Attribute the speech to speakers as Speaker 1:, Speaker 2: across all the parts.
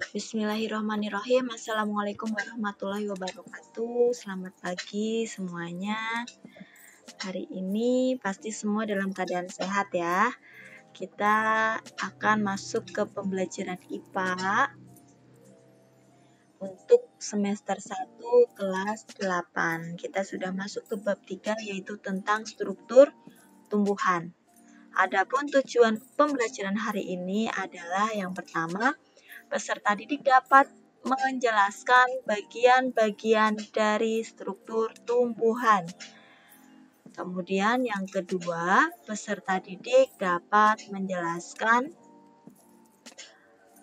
Speaker 1: Bismillahirrahmanirrahim. Assalamualaikum warahmatullahi wabarakatuh. Selamat pagi semuanya. Hari ini pasti semua dalam keadaan sehat ya. Kita akan masuk ke pembelajaran IPA untuk semester 1 kelas 8. Kita sudah masuk ke bab 3 yaitu tentang struktur tumbuhan. Adapun tujuan pembelajaran hari ini adalah yang pertama, peserta didik dapat menjelaskan bagian-bagian dari struktur tumbuhan. Kemudian yang kedua, peserta didik dapat menjelaskan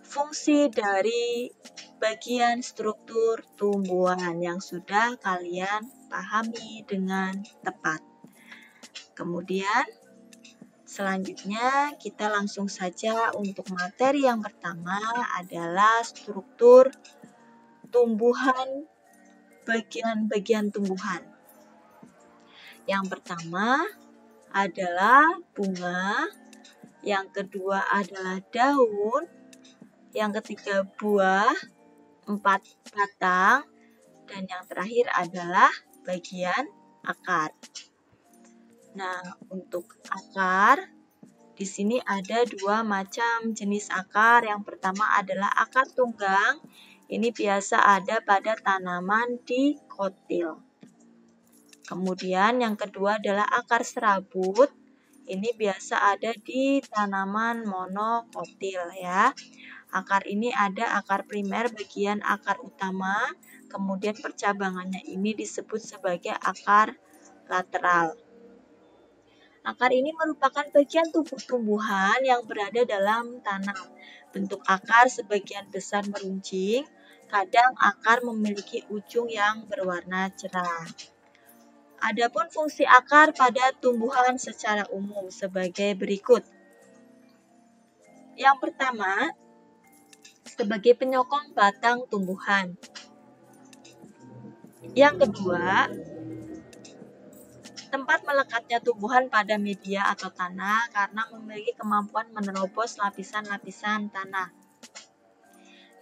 Speaker 1: fungsi dari bagian struktur tumbuhan yang sudah kalian pahami dengan tepat. Kemudian selanjutnya kita langsung saja untuk materi yang pertama adalah struktur tumbuhan, bagian-bagian tumbuhan. Yang pertama adalah bunga, yang kedua adalah daun, yang ketiga buah, 4 batang, dan yang terakhir adalah bagian akar. Nah, untuk akar, di sini ada 2 macam jenis akar. Yang pertama adalah akar tunggang. Ini biasa ada pada tanaman dikotil. Kemudian yang kedua adalah akar serabut. Ini biasa ada di tanaman monokotil ya. Akar ini ada akar primer bagian akar utama. Kemudian percabangannya ini disebut sebagai akar lateral. Akar ini merupakan bagian tubuh tumbuhan yang berada dalam tanah. Bentuk akar sebagian besar meruncing, kadang akar memiliki ujung yang berwarna cerah. Adapun fungsi akar pada tumbuhan secara umum sebagai berikut. Yang pertama, sebagai penyokong batang tumbuhan. Yang kedua, tempat melekatnya tumbuhan pada media atau tanah karena memiliki kemampuan menerobos lapisan-lapisan tanah.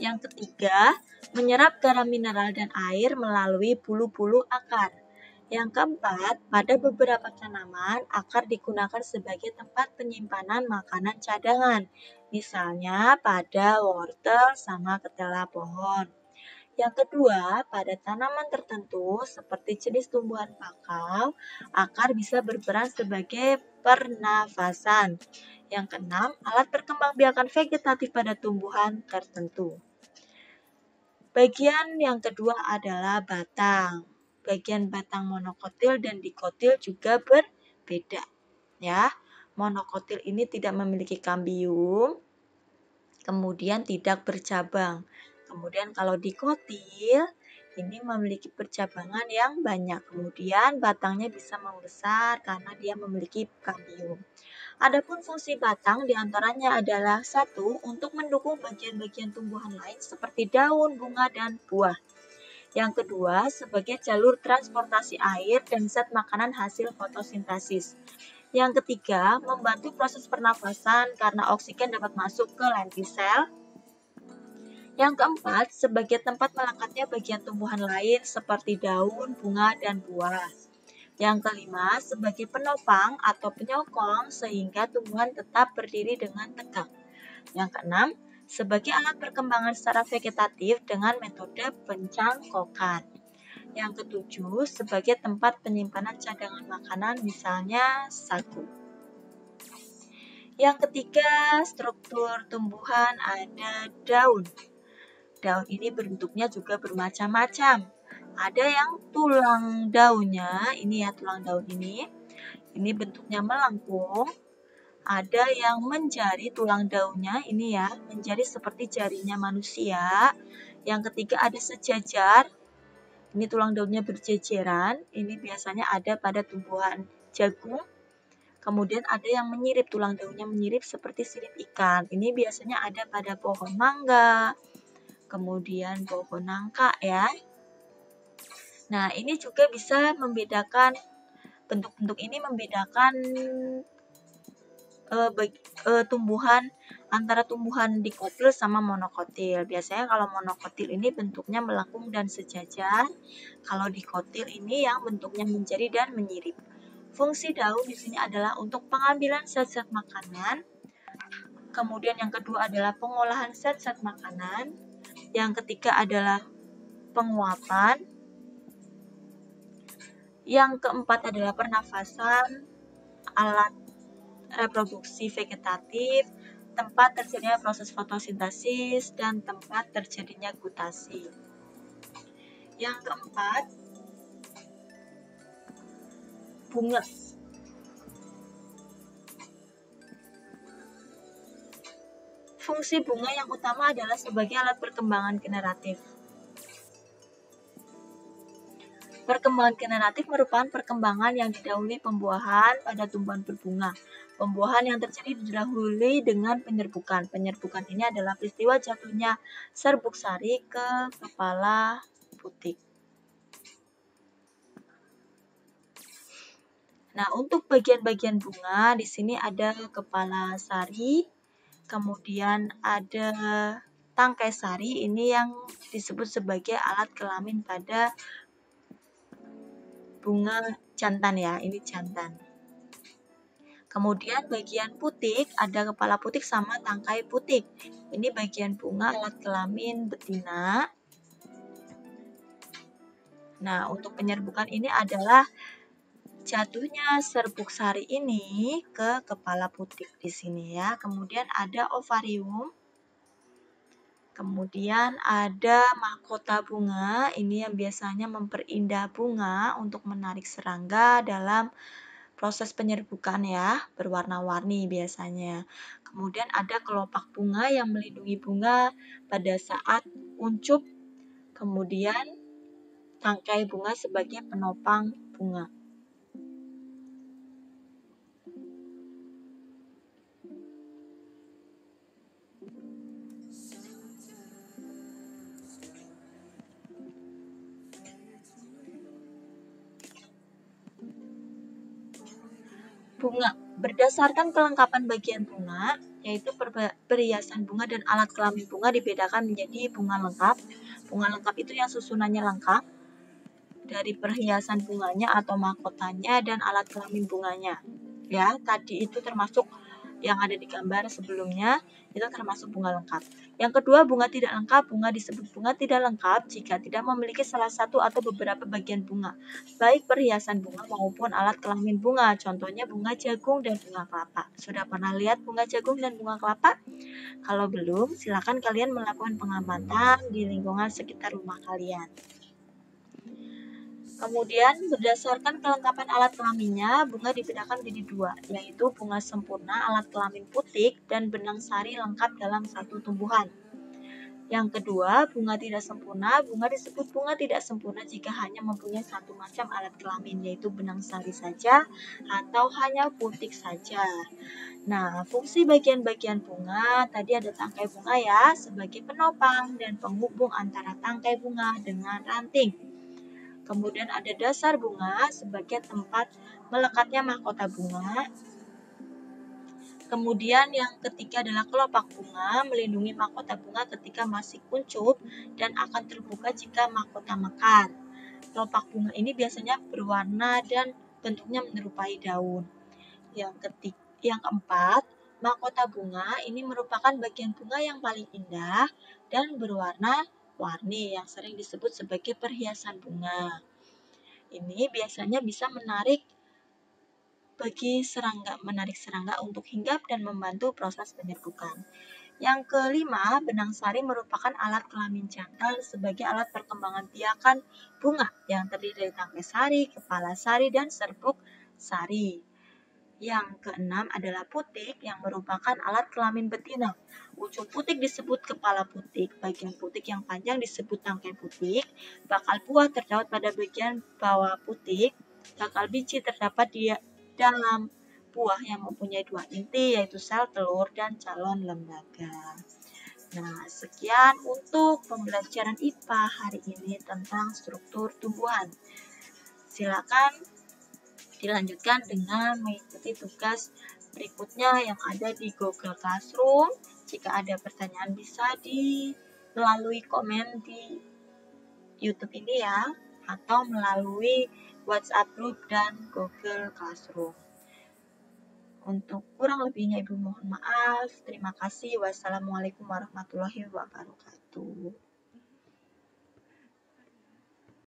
Speaker 1: Yang ketiga, menyerap garam mineral dan air melalui bulu-bulu akar. Yang keempat, pada beberapa tanaman, akar digunakan sebagai tempat penyimpanan makanan cadangan, misalnya pada wortel sama ketela pohon. Yang kedua, pada tanaman tertentu seperti jenis tumbuhan pakau, akar bisa berperan sebagai pernafasan. Yang keenam, alat perkembangbiakan vegetatif pada tumbuhan tertentu. Bagian yang kedua adalah batang. Bagian batang monokotil dan dikotil juga berbeda. Ya, monokotil ini tidak memiliki kambium, kemudian tidak bercabang. Kemudian kalau dikotil, ini memiliki percabangan yang banyak. Kemudian batangnya bisa membesar karena dia memiliki kambium. Adapun fungsi batang diantaranya adalah 1. Untuk mendukung bagian-bagian tumbuhan lain seperti daun, bunga, dan buah. Yang kedua, sebagai jalur transportasi air dan zat makanan hasil fotosintesis. Yang ketiga, membantu proses pernafasan karena oksigen dapat masuk ke lentisel. Yang keempat, sebagai tempat melekatnya bagian tumbuhan lain seperti daun, bunga, dan buah. Yang kelima, sebagai penopang atau penyokong sehingga tumbuhan tetap berdiri dengan tegak. Yang keenam, sebagai alat perkembangan secara vegetatif dengan metode pencangkokan. Yang ketujuh, sebagai tempat penyimpanan cadangan makanan misalnya sagu. Yang ketiga, struktur tumbuhan ada daun. Daun ini bentuknya juga bermacam-macam. Ada yang tulang daunnya, ini ya tulang daun ini bentuknya melengkung. Ada yang menjari tulang daunnya, ini ya, menjari seperti jarinya manusia. Yang ketiga ada sejajar, ini tulang daunnya berjejeran, ini biasanya ada pada tumbuhan jagung. Kemudian ada yang menyirip, tulang daunnya menyirip seperti sirip ikan. Ini biasanya ada pada pohon mangga, kemudian pohon nangka ya. Nah, ini juga bisa membedakan, bentuk-bentuk ini membedakan tumbuhan antara tumbuhan dikotil sama monokotil. Biasanya kalau monokotil ini bentuknya melengkung dan sejajar, kalau dikotil ini yang bentuknya menjadi dan menyirip. Fungsi daun di sini adalah untuk pengambilan zat-zat makanan. Kemudian yang kedua adalah pengolahan zat-zat makanan. Yang ketiga adalah penguapan. Yang keempat adalah pernafasan, alat reproduksi vegetatif, tempat terjadinya proses fotosintesis, dan tempat terjadinya gutasi. Yang keempat, bunga. Fungsi bunga yang utama adalah sebagai alat perkembangan generatif. Perkembangan generatif merupakan perkembangan yang didahului pembuahan pada tumbuhan berbunga. Pembuahan yang terjadi didahului dengan penyerbukan. Penyerbukan ini adalah peristiwa jatuhnya serbuk sari ke kepala putik. Nah, untuk bagian-bagian bunga di sini ada kepala sari, kemudian ada tangkai sari, ini yang disebut sebagai alat kelamin pada bunga jantan ya, ini jantan. Kemudian bagian putik, ada kepala putik sama tangkai putik. Ini bagian bunga alat kelamin betina. Nah, untuk penyerbukan ini adalah jatuhnya serbuk sari ini ke kepala putik di sini ya. Kemudian ada ovarium. Kemudian ada mahkota bunga. Ini yang biasanya memperindah bunga untuk menarik serangga dalam proses penyerbukan ya, berwarna-warni biasanya. Kemudian ada kelopak bunga yang melindungi bunga pada saat uncup. Kemudian tangkai bunga sebagai penopang bunga. Bunga. Berdasarkan kelengkapan bagian bunga, yaitu perhiasan bunga dan alat kelamin bunga dibedakan menjadi bunga lengkap. Bunga lengkap itu yang susunannya lengkap dari perhiasan bunganya atau mahkotanya dan alat kelamin bunganya. Ya, tadi itu termasuk yang ada di gambar sebelumnya, itu termasuk bunga lengkap. Yang kedua, bunga tidak lengkap. Bunga disebut bunga tidak lengkap jika tidak memiliki salah satu atau beberapa bagian bunga, baik perhiasan bunga maupun alat kelamin bunga. Contohnya bunga jagung dan bunga kelapa. Sudah pernah lihat bunga jagung dan bunga kelapa? Kalau belum, silakan kalian melakukan pengamatan di lingkungan sekitar rumah kalian. Kemudian, berdasarkan kelengkapan alat kelaminnya, bunga dibedakan menjadi dua, yaitu bunga sempurna alat kelamin putik dan benang sari lengkap dalam satu tumbuhan. Yang kedua, bunga tidak sempurna. Bunga disebut bunga tidak sempurna jika hanya mempunyai satu macam alat kelamin, yaitu benang sari saja atau hanya putik saja. Nah, fungsi bagian-bagian bunga, tadi ada tangkai bunga ya, sebagai penopang dan penghubung antara tangkai bunga dengan ranting. Kemudian ada dasar bunga sebagai tempat melekatnya mahkota bunga. Kemudian yang ketiga adalah kelopak bunga, melindungi mahkota bunga ketika masih kuncup dan akan terbuka jika mahkota mekar. Kelopak bunga ini biasanya berwarna dan bentuknya menyerupai daun. Yang keempat, mahkota bunga ini merupakan bagian bunga yang paling indah dan berwarna-warni yang sering disebut sebagai perhiasan bunga. Ini biasanya bisa menarik serangga untuk hinggap dan membantu proses penyerbukan. Yang kelima, benang sari merupakan alat kelamin jantan sebagai alat perkembangan biakan bunga yang terdiri dari tangkai sari, kepala sari, dan serbuk sari. Yang keenam adalah putik yang merupakan alat kelamin betina. Ujung putik disebut kepala putik, bagian putik yang panjang disebut tangkai putik, bakal buah terdapat pada bagian bawah putik, bakal biji terdapat di dalam buah yang mempunyai dua inti, yaitu sel telur dan calon lembaga. Nah, sekian untuk pembelajaran IPA hari ini tentang struktur tumbuhan. Silakan dilanjutkan dengan mengikuti tugas berikutnya yang ada di Google Classroom. Jika ada pertanyaan bisa melalui komen di YouTube ini ya, atau melalui WhatsApp group dan Google Classroom. Untuk kurang lebihnya Ibu mohon maaf. Terima kasih. Wassalamualaikum warahmatullahi wabarakatuh.